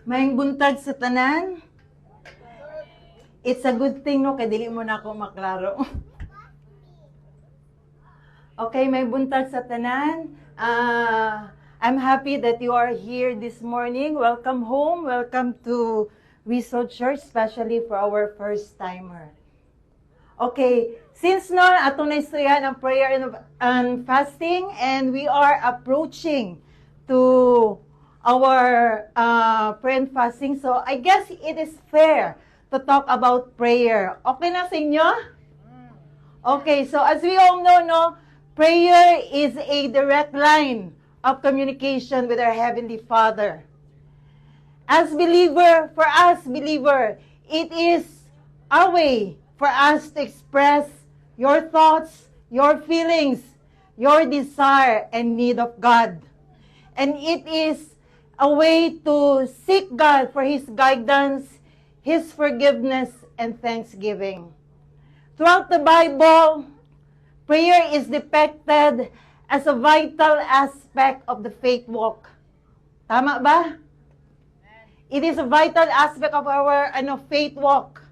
Maayong buntag sa tanan. It's a good thing, no? Kaya dili mo na ako maklaro. Okay, may buntag sa tanan. I'm happy that you are here this morning. Welcome home. Welcome to Rizal Church, especially for our first timer. Okay, since no, atong naistoryahan ang prayer and fasting, and we are approaching to our prayer and fasting. So I guess it is fair to talk about prayer. Okay na sa inyo? Okay, so as we all know, no, prayer is a direct line of communication with our Heavenly Father. As believer, for us believer, it is our way for us to express your thoughts, your feelings, your desire and need of God. And it is a way to seek God for His guidance, His forgiveness, and thanksgiving. Throughout the Bible, prayer is depicted as a vital aspect of the faith walk. Tama ba? It is a vital aspect of our faith walk.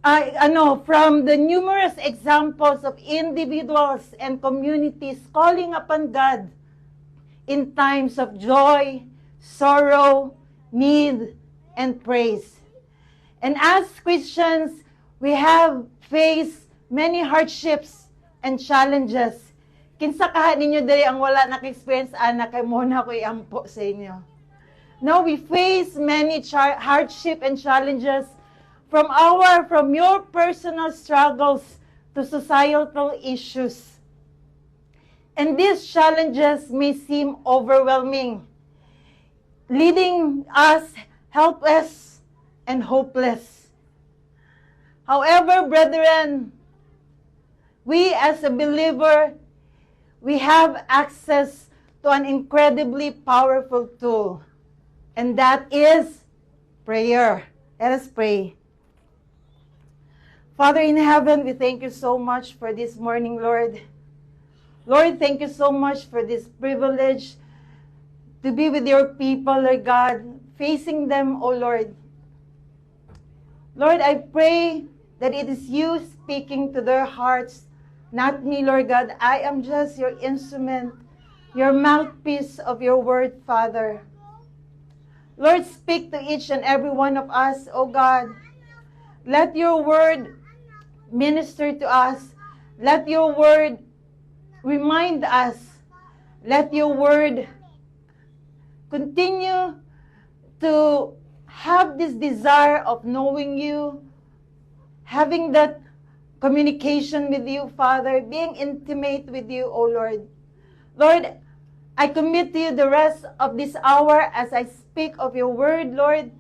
From the numerous examples of individuals and communities calling upon God in times of joy, sorrow, need, and praise. And as Christians, we have faced many hardships and challenges. Kinsa kaha ninyo diri ang wala naka-experience anak kay mo na ko iampo sa inyo. Now we face many hardship and challenges from your personal struggles to societal issues. And these challenges may seem overwhelming, leading us helpless and hopeless. However, brethren, we as a believer, we have access to an incredibly powerful tool, and that is prayer. Let us pray. Father in heaven, we thank you so much for this morning, Lord. Lord, thank you so much for this privilege to be with your people, Lord God, facing them, O Lord. Lord, I pray that it is you speaking to their hearts, not me, Lord God. I am just your instrument, your mouthpiece of your word, Father. Lord, speak to each and every one of us, O God. Let your word minister to us. Let your word remind us. Let your word continue to have this desire of knowing you, having that communication with you, Father, being intimate with you, O Lord. Lord, I commit to you the rest of this hour as I speak of your word, Lord,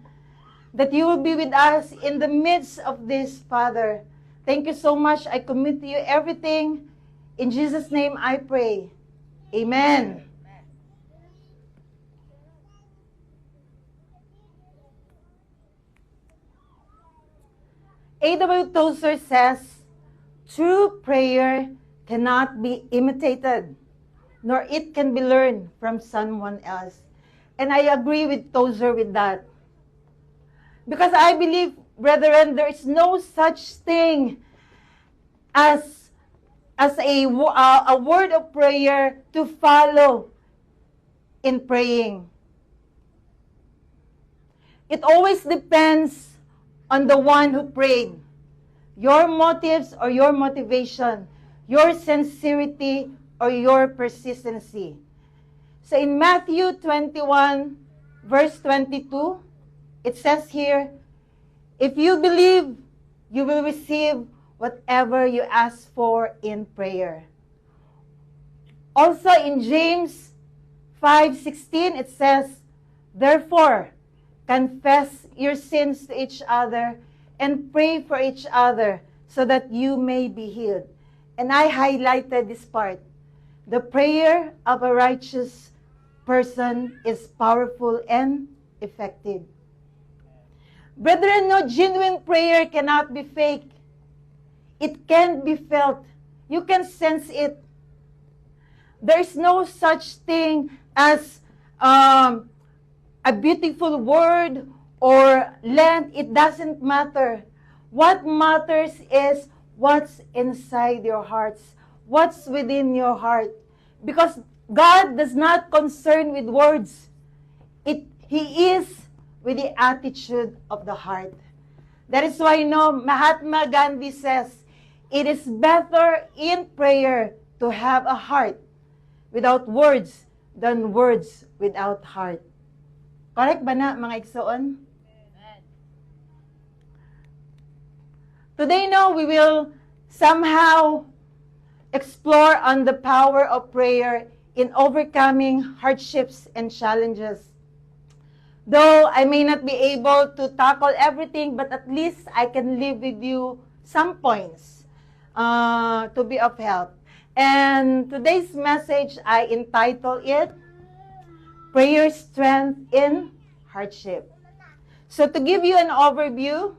that you will be with us in the midst of this, Father. Thank you so much. I commit to you everything. In Jesus' name I pray. Amen. A.W. Tozer says, true prayer cannot be imitated, nor it can be learned from someone else. And I agree with Tozer with that. Because I believe, brethren, there is no such thing as a word of prayer to follow in praying. It always depends on the one who prayed. Your motives or your motivation, your sincerity or your persistency. So in Matthew 21, verse 22, it says here, if you believe, you will receive whatever you ask for in prayer. Also in James 5:16, it says, therefore, confess your sins to each other and pray for each other so that you may be healed. And I highlighted this part. The prayer of a righteous person is powerful and effective. Brethren, no genuine prayer cannot be fake. It can be felt. You can sense it. There's no such thing as a a beautiful word or length, it doesn't matter. What matters is what's inside your hearts, what's within your heart. Because God does not concern with words. He is with the attitude of the heart. That is why, Mahatma Gandhi says, it is better in prayer to have a heart without words than words without heart. Correct ba na, mga igsoon? Today, we will somehow explore on the power of prayer in overcoming hardships and challenges. Though I may not be able to tackle everything, but at least I can leave with you some points to be of help. And today's message, I entitle it, Prayer Strength in Hardship. So to give you an overview,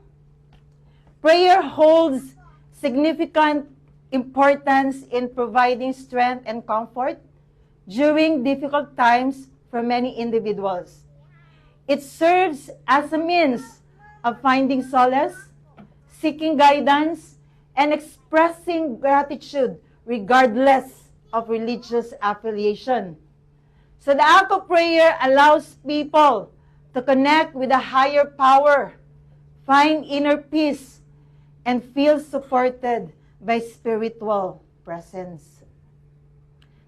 prayer holds significant importance in providing strength and comfort during difficult times for many individuals. It serves as a means of finding solace, seeking guidance, and expressing gratitude regardless of religious affiliation. So the act of prayer allows people to connect with a higher power, find inner peace, and feel supported by spiritual presence.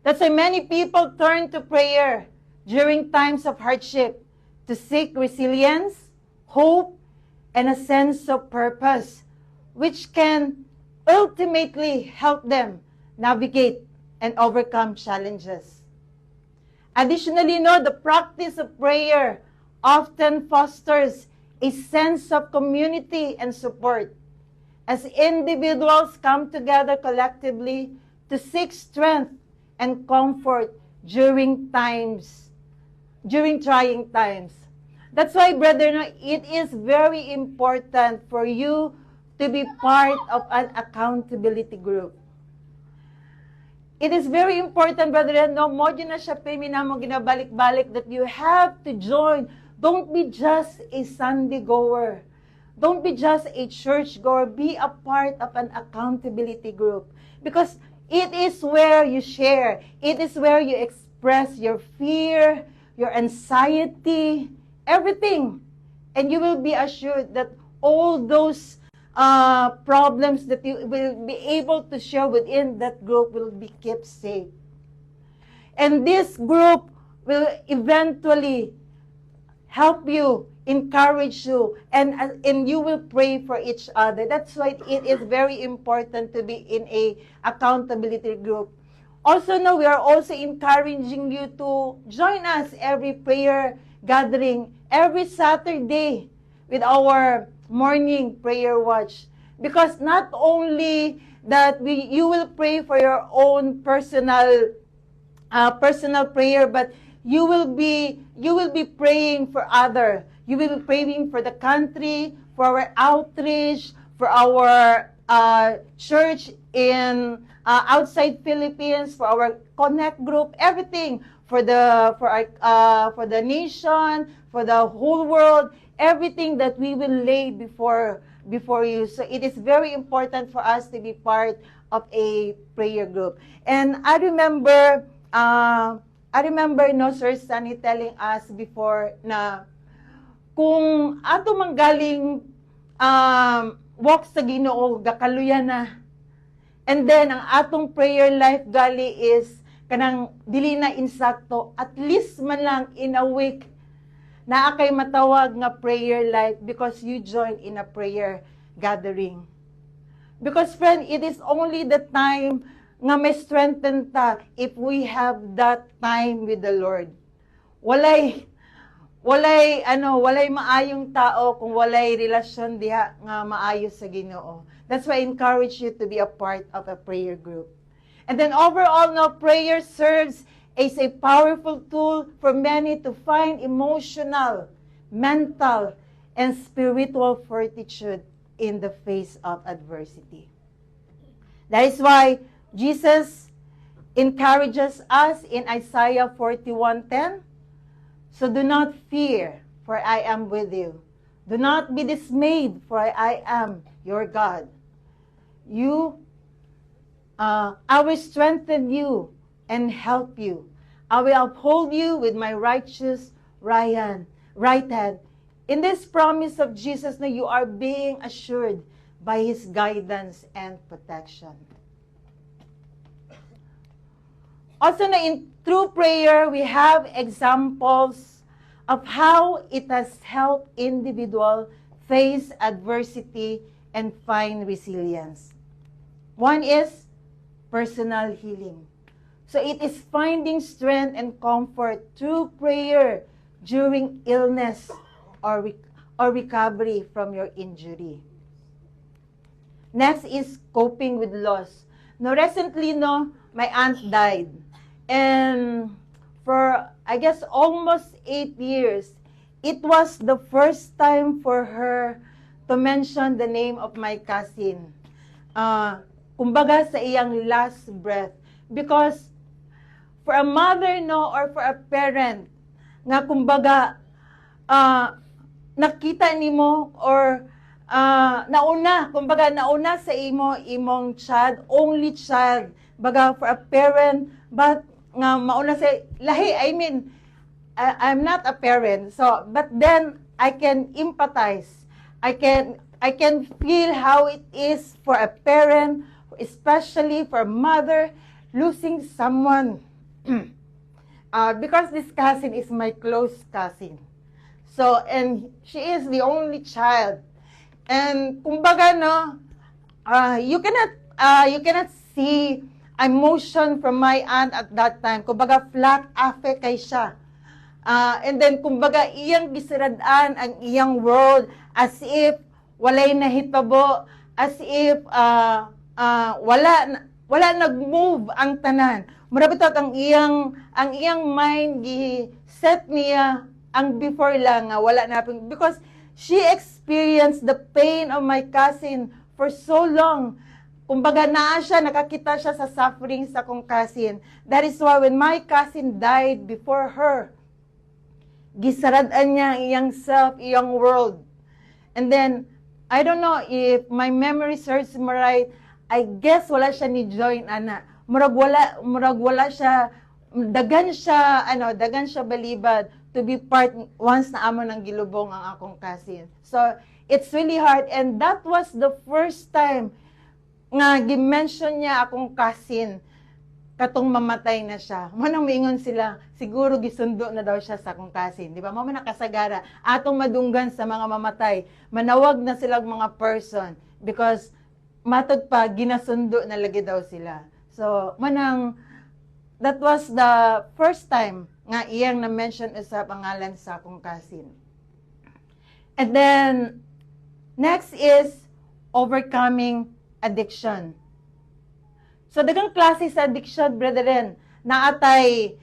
That's why many people turn to prayer during times of hardship to seek resilience, hope, and a sense of purpose, which can ultimately help them navigate and overcome challenges. Additionally, the practice of prayer often fosters a sense of community and support as individuals come together collectively to seek strength and comfort during trying times. That's why, brethren, it is very important for you to be part of an accountability group. It is very important, brethren, mo dyan na siya mo ginabalik-balik that you have to join. Don't be just a Sunday goer. Don't be just a church goer. Be a part of an accountability group. Because it is where you share. It is where you express your fear, your anxiety, everything. And you will be assured that all those problems that you will be able to share within that group will be kept safe. And this group will eventually help you, encourage you, and you will pray for each other. That's why it is very important to be in a accountability group. Also, we are also encouraging you to join us every prayer gathering, every Saturday with our morning prayer watch. Because not only that you will pray for your own personal prayer, but you will be praying for other. You will be praying for the country, for our outreach, for our church in outside Philippines, for our Connect group, everything for the nation, for the whole world, everything that we will lay before you. So it is very important for us to be part of a prayer group. And I remember Sir Sunny telling us before na kung ato manggaling walk sa Ginoo gakaluyan na. And then ang atong prayer life gali is kanang dili na insakto, at least man lang in a week naa kay matawag nga prayer life because you join in a prayer gathering. Because friend, it is only the time nga may strengthen ta if we have that time with the Lord. Walay maayong tao kung walay relasyon diha nga maayo sa Ginoo. That's why I encourage you to be a part of a prayer group. And then overall, prayer serves as a powerful tool for many to find emotional, mental, and spiritual fortitude in the face of adversity. That is why Jesus encourages us in Isaiah 41:10, So do not fear, for I am with you. Do not be dismayed, for I am your God. I will strengthen you and help you. I will uphold you with my righteous right hand. In this promise of Jesus, na you are being assured by His guidance and protection. Also, through prayer, we have examples of how it has helped individuals face adversity and find resilience. One is personal healing. So it is finding strength and comfort through prayer during illness or recovery from your injury. Next is coping with loss. Now, recently, my aunt died. And for, I guess, almost 8 years, it was the first time for her to mention the name of my cousin. Kumbaga sa iyang last breath. Because for a mother, or for a parent, nga kumbaga, nakita nimo or nauna sa imong child, only child. Baga for a parent, but nga mauna sa lahi, I'm not a parent, so but then I can empathize. I can feel how it is for a parent, especially for a mother losing someone. Because this cousin is my close cousin. So, and she is the only child. And kumbaga you cannot see emotion from my aunt at that time. Kumbaga, flat affect kay siya. And then, kumbaga, iyang gisiradan ang iyang world as if walay nahitabo, as if wala nag-move ang tanan. Murabitot ang iyang mind set niya ang before lang nga wala na, because she experienced the pain of my cousin for so long. Kumbaga nakakita siya sa suffering sa kong cousin. That is why when my cousin died before her, gisaradan niya iyang self, iyang world. And then, I don't know if my memory serves me right, I guess wala siya ni join, ana. Murag wala siya, dagan siya balibad to be part once na amo ng gilubong ang akong cousin. So, it's really hard. And that was the first time nga gimension niya akong cousin katong mamatay na siya. Manang miingon sila, siguro gisundo na daw siya sa akong cousin. Di ba? Mama nakasagara, atong madunggan sa mga mamatay. Manawag na sila mga person because matod pa, ginasundo na lagi daw sila. So, that was the first time nga iyang na-mention sa pangalan sa akong cousin. And then, next is overcoming addiction. So, dagang klase sa addiction, brethren, naatay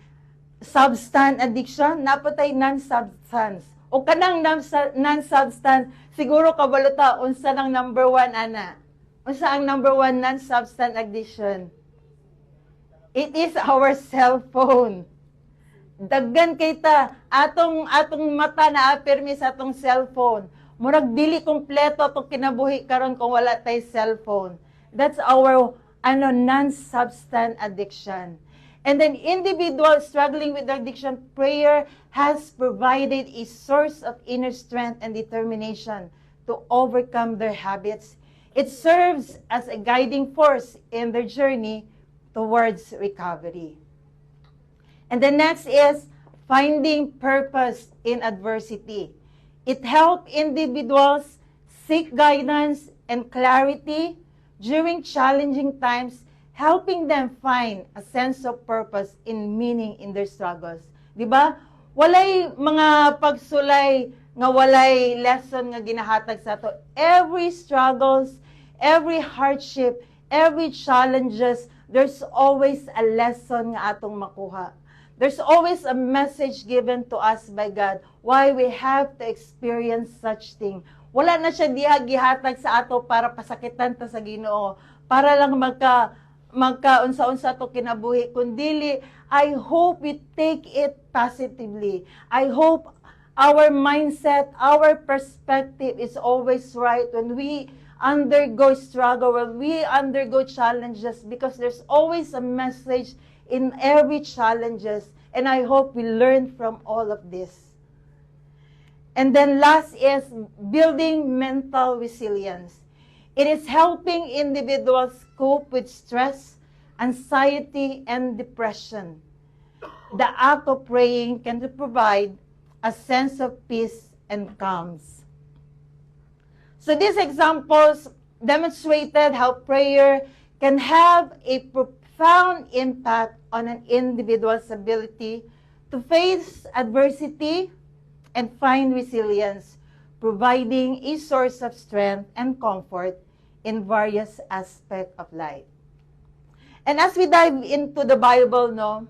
substance addiction, napatay non-substance. O kanang non-substance, siguro kabaluta, unsa ng number 1, ana? Unsa ang number 1 non-substance addiction? It is our cellphone. Daggan kay ta, atong mata na apirmi sa atong cellphone. Murag dili kompleto itong kinabuhi karon kung wala tay cellphone. That's our non-substance addiction. And then individuals struggling with addiction, prayer has provided a source of inner strength and determination to overcome their habits. It serves as a guiding force in their journey towards recovery. And the next is finding purpose in adversity. It helps individuals seek guidance and clarity during challenging times, helping them find a sense of purpose and meaning in their struggles. Diba? Walay mga pagsulay nga walay lesson nga ginahatag sa ato. Every struggles, every hardship, every challenges, there's always a lesson nga atong makuha. There's always a message given to us by God why we have to experience such thing. Wala na siya diha gihatag sa ato para pasakitan ta sa Ginoo, para lang magkaunsa-unsa to kinabuhi, kundili I hope we take it positively. I hope our mindset, our perspective is always right when we undergo struggle, when we undergo challenges, because there's always a message in every challenges, and I hope we learn from all of this. And then last is building mental resilience. It is helping individuals cope with stress, anxiety, and depression. The act of praying can provide a sense of peace and calms. So these examples demonstrated how prayer can have a profound impact on an individual's ability to face adversity and find resilience, providing a source of strength and comfort in various aspects of life. And as we dive into the Bible,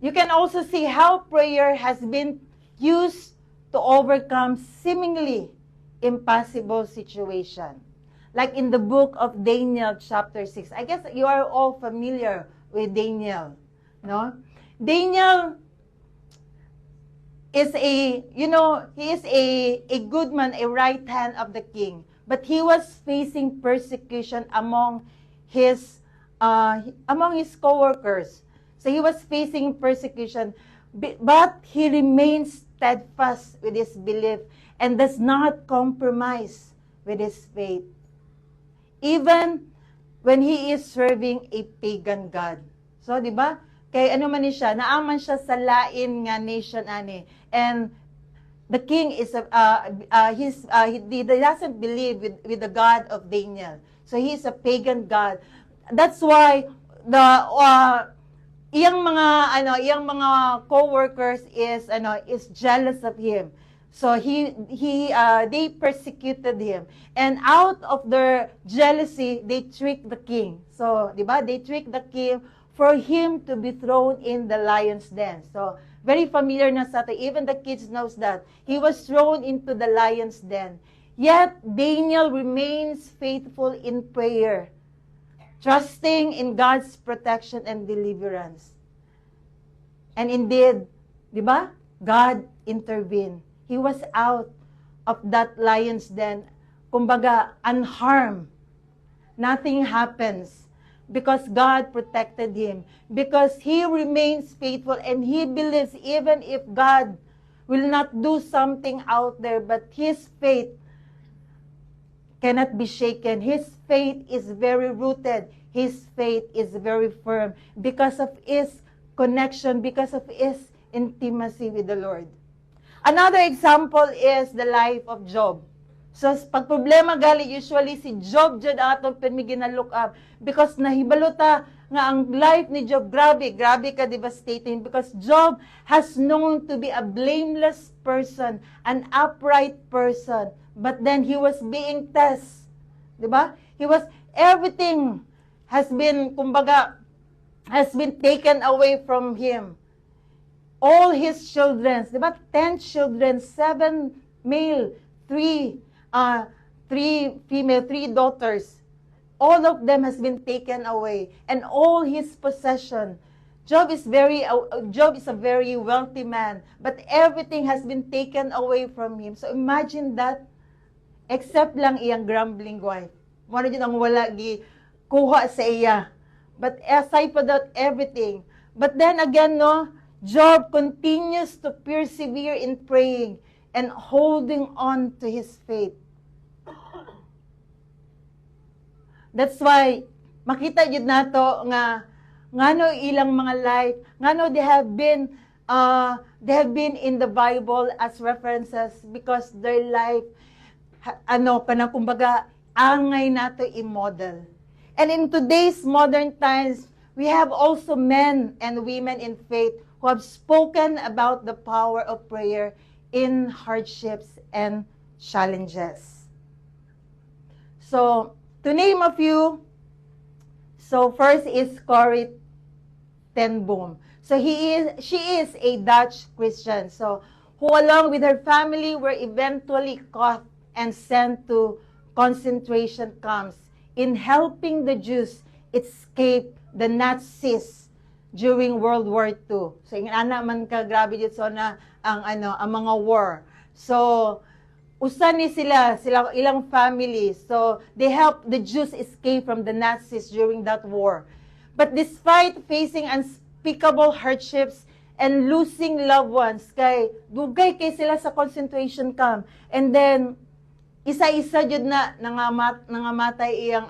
you can also see how prayer has been used to overcome seemingly impossible situation. Like in the book of Daniel chapter 6. I guess you are all familiar with Daniel, no? Daniel is he is a good man, a right hand of the king. But he was facing persecution among his co-workers. So he was facing persecution, but he remains steadfast with his belief and does not compromise with his faith, even when he is serving a pagan god. So, di ba? Kay ano man siya, naaman siya sa lain nga nation ani. And the king is he doesn't believe with the God of Daniel. So he's a pagan god. That's why the iyang mga co-workers is jealous of him. So they persecuted him. And out of their jealousy, they tricked the king. So, di ba? They tricked the king for him to be thrown in the lion's den. So, very familiar na sa atin. Even the kids knows that. He was thrown into the lion's den. Yet, Daniel remains faithful in prayer, trusting in God's protection and deliverance. And indeed, di ba? God intervened. He was out of that lion's den, kumbaga, unharmed. Nothing happens because God protected him. Because he remains faithful and he believes even if God will not do something out there, but his faith cannot be shaken. His faith is very rooted. His faith is very firm because of his connection, because of his intimacy with the Lord. Another example is the life of Job. So, pag problema gali, usually si Job dyan atong pinigin-look up because nahibalota nga ang life ni Job, grabe ka devastating because Job has known to be a blameless person, an upright person, but then he was being tested. Diba? Everything has been taken away from him. All his children, diba? 10 children, 7 male, 3 female, 3 daughters. All of them has been taken away. And all his possession. Job is a very wealthy man. But everything has been taken away from him. So imagine that. Except lang iyang grumbling wife. Mano din ang wala kuha sa iya. But aside from that, everything. But then again, Job continues to persevere in praying and holding on to his faith. That's why makita jud nato nga ngano ilang mga life, ngano they have been in the Bible as references because their life kumbaga angay nato i-model. And in today's modern times, we have also men and women in faith who have spoken about the power of prayer in hardships and challenges. So, to name a few, so first is Corrie ten Boom. So she is a Dutch Christian, so who along with her family were eventually caught and sent to concentration camps in helping the Jews escaped the Nazis during World War II. So, ingana man ka, grabe dito so na ang mga war. So, usa ni sila ilang families. So, they helped the Jews escape from the Nazis during that war. But despite facing unspeakable hardships and losing loved ones, dugay kay sila sa concentration camp. And then, isa-isa jud na nangamatay iyang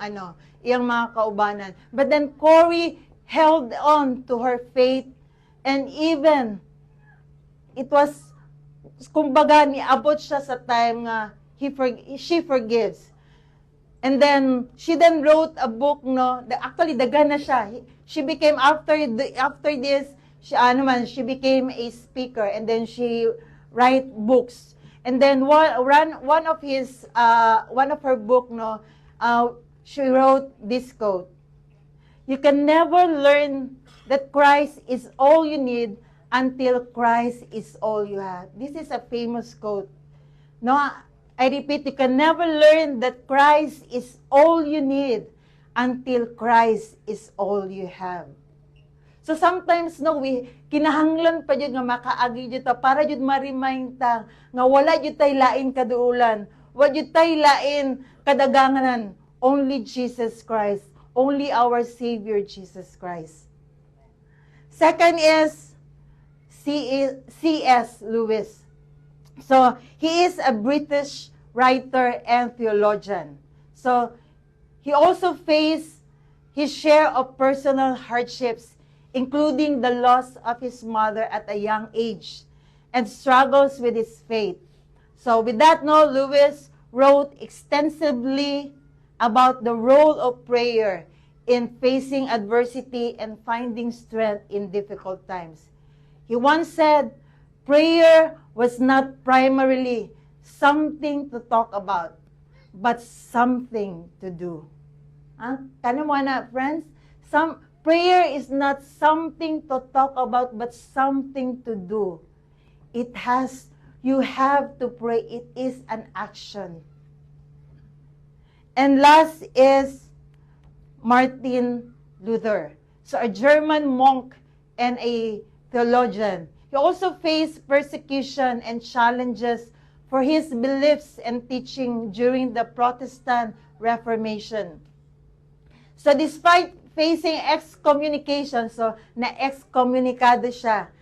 mga kaubanan. But then Corrie held on to her faith, and even it was, kumbaga, niabot siya sa time nga she forgives. And then she wrote a book, actually daghan na siya. She became after this, she became a speaker, and then she write books. And then one of her book, she wrote this quote: "You can never learn that Christ is all you need until Christ is all you have." This is a famous quote. No, I repeat, you can never learn that Christ is all you need until Christ is all you have. So sometimes, kinahanglan pa jud nga makaagi jud ta para jud ma-remind ta nga wala jud tay lain kaduulan, wala jud tay lain kadaganganan, only Jesus Christ, only our Savior Jesus Christ. Second is C.S. Lewis. So, he is a British writer and theologian. So, he also faced his share of personal hardships, including the loss of his mother at a young age, and struggles with his faith. So with that, Lewis wrote extensively about the role of prayer in facing adversity and finding strength in difficult times. He once said, "Prayer was not primarily something to talk about, but something to do." Kano mo na, friends? Prayer is not something to talk about, but something to do. You have to pray. It is an action. And last is Martin Luther. So a German monk and a theologian. He also faced persecution and challenges for his beliefs and teaching during the Protestant Reformation. So despite facing excommunication, so na-excommunicado siya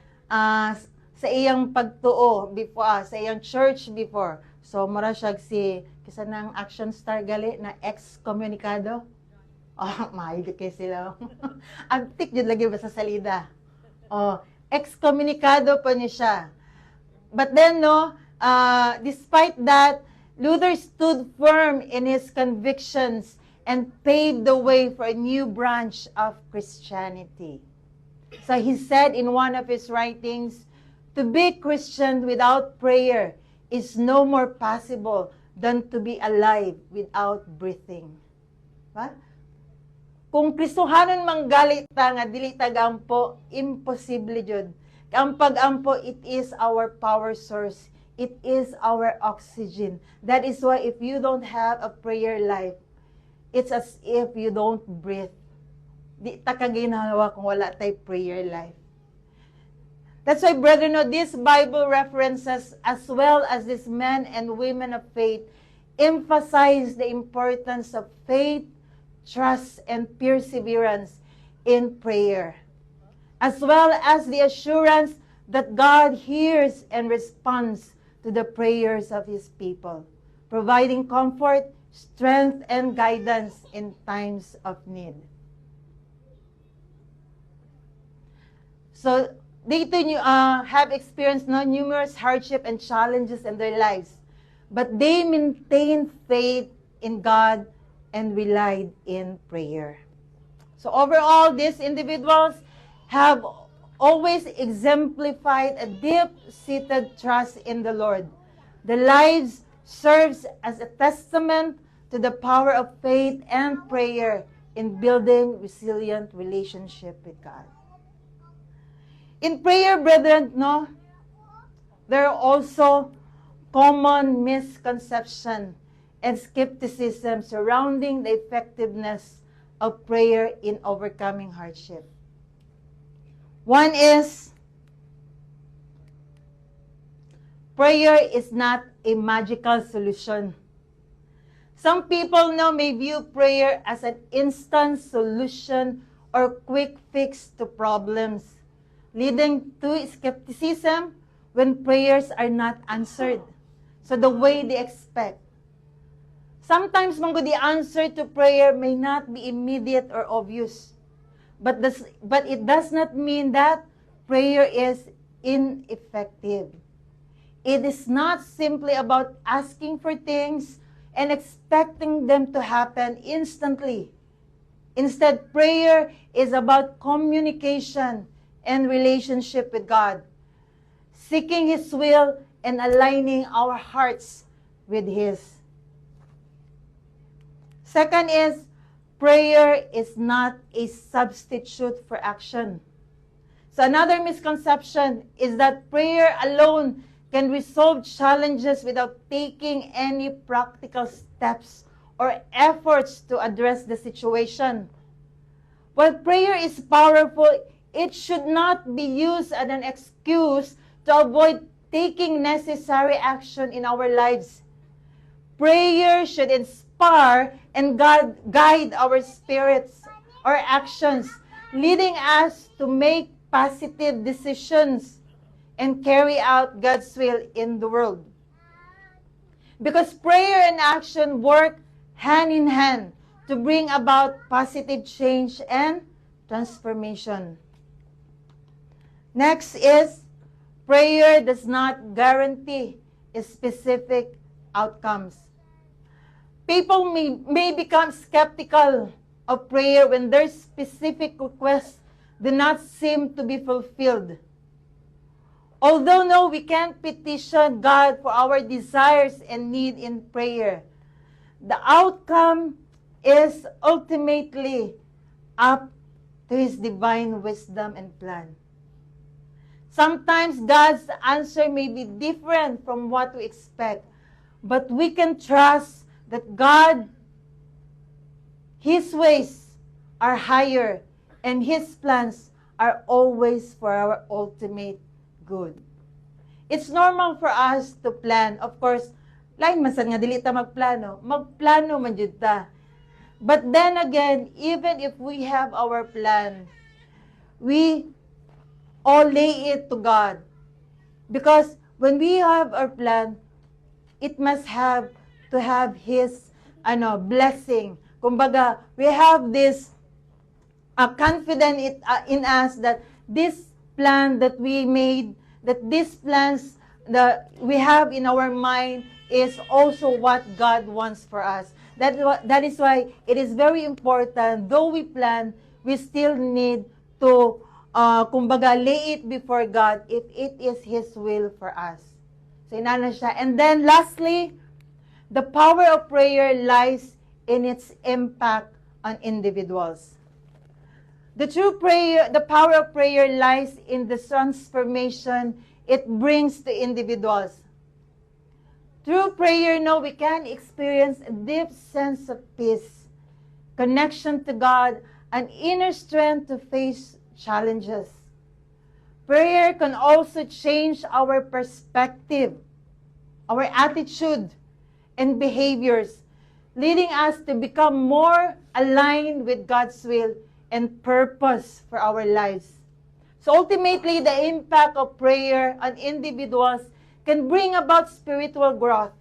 sa iyang pagtuo before, sa iyang church before. So mura siya kisa ng action star gali na excommunicado. Mahigit kay sila. Antik jud lagi ba sa salida. Excommunicado pa niya siya. But then despite that, Luther stood firm in his convictions and paved the way for a new branch of Christianity. So he said in one of his writings, "To be Christian without prayer is no more possible than to be alive without breathing." Ba? Kung Kristohanon manggali ta nga dili tagampo, imposible jud. Ang pag-ampo, it is our power source. It is our oxygen. That is why if you don't have a prayer life, it's as if you don't breathe. Di ta kaginawa kung wala tay prayer life. That's why, brethren, these Bible references, as well as these men and women of faith, emphasize the importance of faith, trust, and perseverance in prayer, as well as the assurance that God hears and responds to the prayers of His people, providing comfort, strength, and guidance in times of need. So, they too have experienced numerous hardship and challenges in their lives, but they maintained faith in God and relied in prayer. So overall, these individuals have always exemplified a deep-seated trust in the Lord. Their lives serves as a testament to the power of faith and prayer in building resilient relationship with God. In prayer, brethren, there are also common misconception and skepticism surrounding the effectiveness of prayer in overcoming hardship. One is, prayer is not a magical solution. Some people now may view prayer as an instant solution or quick fix to problems, leading to skepticism when prayers are not answered. So the way they expect. Sometimes the answer to prayer may not be immediate or obvious. But it does not mean that prayer is ineffective. It is not simply about asking for things and expecting them to happen instantly. Instead, prayer is about communication and relationship with God, seeking His will and aligning our hearts with His. Second is, prayer is not a substitute for action. So another misconception is that prayer alone can resolve challenges without taking any practical steps or efforts to address the situation. While prayer is powerful, it should not be used as an excuse to avoid taking necessary action in our lives. Prayer should inspire and guide our spirits, our actions, leading us to make positive decisions and carry out God's will in the world. Because prayer and action work hand in hand to bring about positive change and transformation. Next is, prayer does not guarantee specific outcomes. People may become skeptical of prayer when their specific requests do not seem to be fulfilled. Although no, we can petition God for our desires and need in prayer, the outcome is ultimately up to His divine wisdom and plan. Sometimes God's answer may be different from what we expect, but we can trust that God, His ways are higher, and His plans are always for our ultimate good. It's normal for us to plan. Of course, lain man sad nga dili ta magplano. Magplano man jud ta. But then again, even if we have our plan, we all lay it to God. Because when we have our plan, it must have to have His blessing. Kumbaga, we have this confidence in us that this plan that we made, that these plans that we have in our mind is also what God wants for us. That is why it is very important, though we plan, we still need to, lay it before God if it is His will for us. So, inana siya. And then, lastly, the power of prayer lies in its impact on individuals. The power of prayer lies in the transformation it brings to individuals. Through prayer, we can experience a deep sense of peace, connection to God, and inner strength to face challenges. Prayer can also change our perspective, our attitude, and behaviors, leading us to become more aligned with God's will and purpose for our lives. So ultimately, the impact of prayer on individuals can bring about spiritual growth,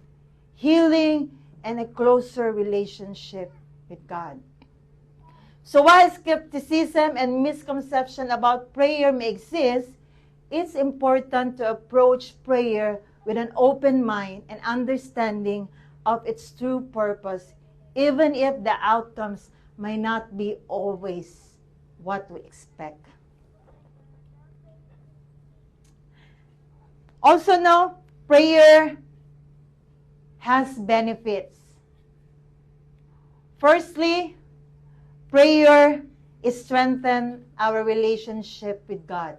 healing, and a closer relationship with God. So while skepticism and misconception about prayer may exist, it's important to approach prayer with an open mind and understanding of its true purpose, even if the outcomes may not be always what we expect. Also prayer has benefits. Firstly, prayer strengthens our relationship with God.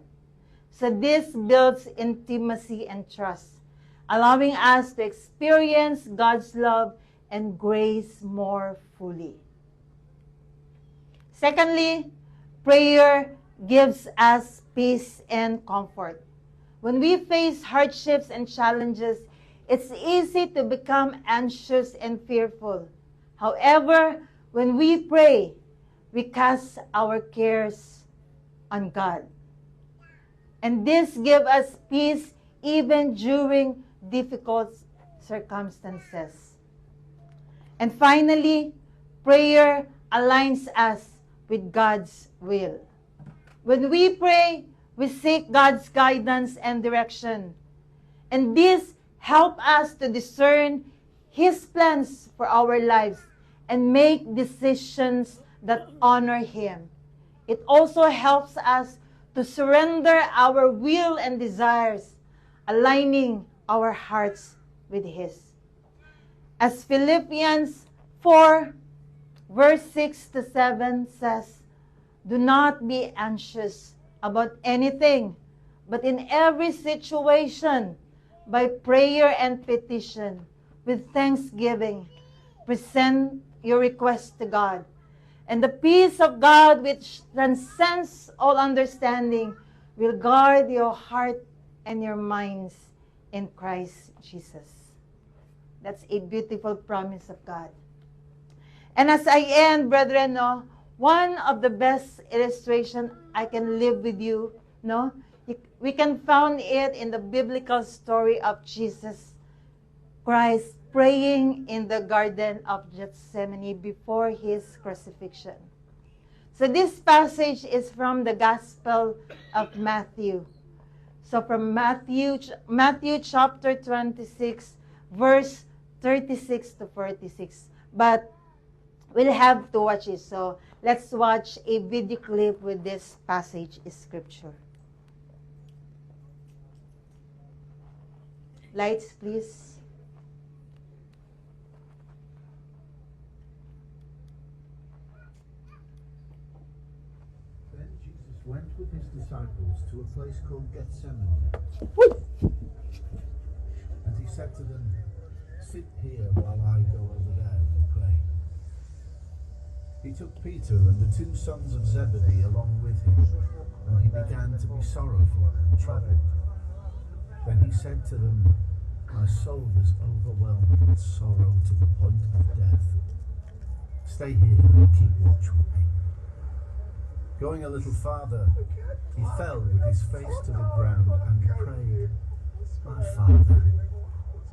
So this builds intimacy and trust, allowing us to experience God's love and grace more fully. Secondly, prayer gives us peace and comfort. When we face hardships and challenges, it's easy to become anxious and fearful. However, when we pray, we cast our cares on God. And this gives us peace even during difficult circumstances. And finally, prayer aligns us with God's will. When we pray, we seek God's guidance and direction. And this helps us to discern His plans for our lives and make decisions that honor Him. It also helps us to surrender our will and desires, aligning our hearts with His. As Philippians 4, verse 6 to 7 says, "Do not be anxious about anything, but in every situation, by prayer and petition, with thanksgiving, present your request to God. And the peace of God, which transcends all understanding, will guard your heart and your minds in Christ Jesus." That's a beautiful promise of God. And as I end, brethren, one of the best illustration I can live with you, we can find it in the biblical story of Jesus Christ praying in the Garden of Gethsemane before His crucifixion. So this passage is from the Gospel of Matthew. So from Matthew chapter 26, verse 36 to 46. But we'll have to watch it. So let's watch a video clip with this passage in Scripture. Lights, please. Then Jesus went with his disciples to a place called Gethsemane. And he said to them, "Sit here while I go over there and pray." He took Peter and the two sons of Zebedee along with him, and he began to be sorrowful and troubled. Then he said to them, "My soul is overwhelmed with sorrow to the point of death. Stay here and keep watch with me." Going a little farther, he fell with his face to the ground and prayed, "My Father,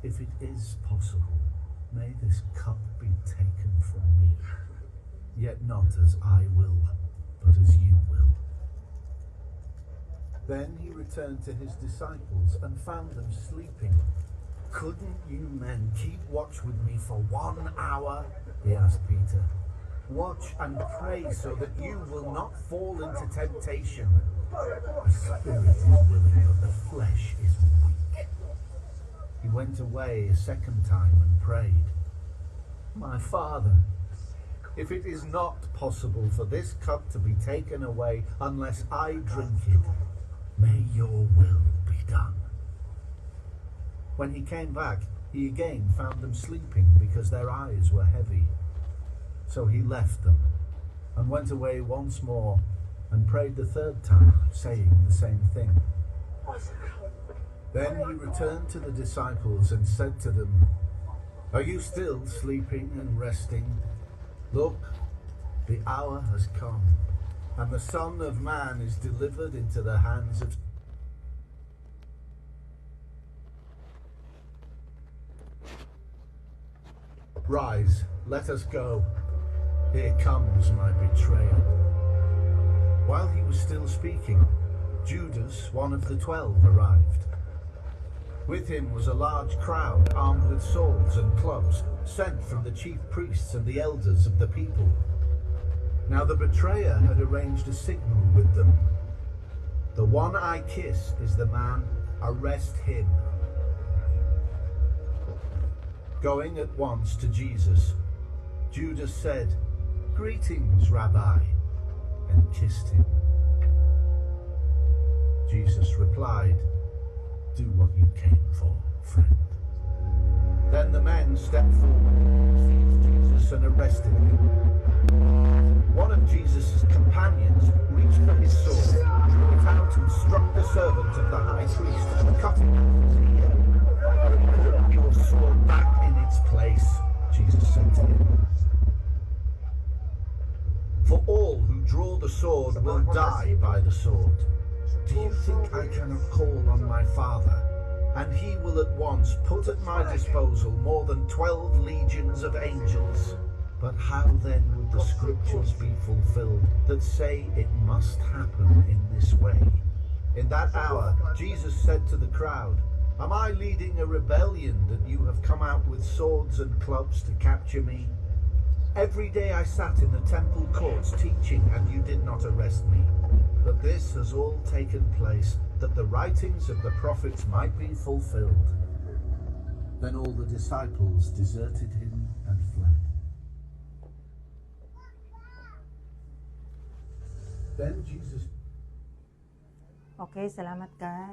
if it is possible, may this cup be taken from me. Yet not as I will, but as you will." Then he returned to his disciples and found them sleeping. "Couldn't you men keep watch with me for 1 hour?" he asked Peter. "Watch and pray so that you will not fall into temptation. The spirit is willing, but the flesh is weak." He went away a second time and prayed, "My Father, if it is not possible for this cup to be taken away unless I drink it, may your will be done." When he came back, he again found them sleeping because their eyes were heavy. So he left them and went away once more and prayed the third time, saying the same thing. Then he returned to the disciples and said to them, "Are you still sleeping and resting? Look, the hour has come, and the Son of Man is delivered into the hands of..." "Rise, let us go. Here comes my betrayer." While he was still speaking, Judas, one of the 12, arrived. With him was a large crowd armed with swords and clubs, sent from the chief priests and the elders of the people. Now the betrayer had arranged a signal with them. "The one I kiss is the man, arrest him." Going at once to Jesus, Judas said, "Greetings, Rabbi," and kissed him. Jesus replied, "Do what you came for, friend." Then the men stepped forward and seized Jesus Jesus and arrested him. One of Jesus' companions reached for his sword, drew it out and struck the servant of the high priest, cutting off his ear. "Put your sword back in its place," Jesus said to him. "For all who draw the sword will die by the sword. Do you think I cannot call on my Father, and he will at once put at my disposal more than 12 legions of angels? But how then would the scriptures be fulfilled that say it must happen in this way?" In that hour, Jesus said to the crowd, "Am I leading a rebellion that you have come out with swords and clubs to capture me? Every day I sat in the temple courts teaching, and you did not arrest me. But this has all taken place, that the writings of the prophets might be fulfilled." Then all the disciples deserted him and fled. Then Jesus... Okay, salamat ka.